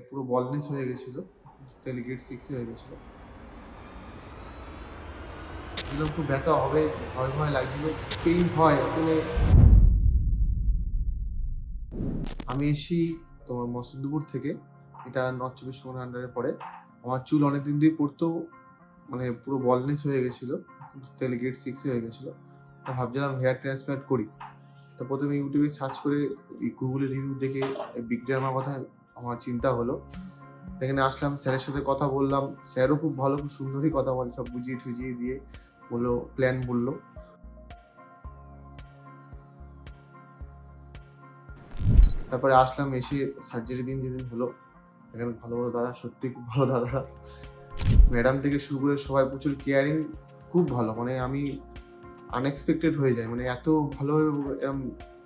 পুরো বলনেস হয়ে গেছিল, ডেলিগেট 6 হয়ে গেছিল। এগুলো খুব ব্যথা হবে, ভয় ভয় লাগছিল, পেইন হয় মানে। আমি এসেছি তোমার মসজিদপুর থেকে, এটা নর্থ চব্বিশ পরগনার আন্ডারে পড়ে। আমার চুল অনেকদিন দিয়ে পড়তো, পুরো বলনেস হয়ে গেছিলো, ডেলিগেট 6 হয়ে গেছিলো। ভাবছিলাম হেয়ার ট্রান্সপ্লান্ট করি। তো প্রথমে ইউটিউবে সার্চ করে গুগলে রিভিউ দেখে বিগ ড্রামার কথা আমার চিন্তা হলো। এখানে আসলাম, স্যারের সাথে কথা বললাম। স্যারও খুব ভালো, খুব সুন্দরই কথা বলে, সব বুঝিয়ে টুঝিয়ে দিয়ে বললো, প্ল্যান বললো। তারপরে আসলাম, এসে সার্জারি দিন যেদিন হলো, এখানে ভালো ভালো দাদা, সত্যি খুব ভালো দাদারা, ম্যাডাম থেকে শুরু করে সবাই প্রচুর কেয়ারিং, খুব ভালো। আমি আনএক্সপেক্টেড হয়ে যায়, এত ভালোভাবে এরকম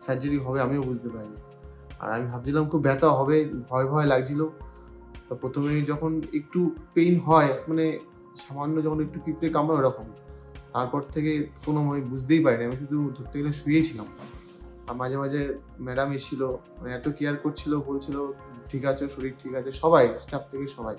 সার্জারি হবে আমিও বুঝতে পারিনি। আর আমি ভাবছিলাম খুব ব্যথা হবে, ভয় ভয় লাগছিল। তো প্রথমে যখন একটু পেইন হয়, সামান্য যখন একটু পিঁপড়ে কামড়ে ওরকম, তারপর থেকে কোনো আমি বুঝতেই পারিনি। আমি শুধু ধরতে গেলে শুয়েছিলাম। আর মাঝে মাঝে ম্যাডাম এসেছিল, এত কেয়ার করছিল, বলছিল ঠিক আছে, শরীর ঠিক আছে, সবাই স্টাফ থেকে সবাই।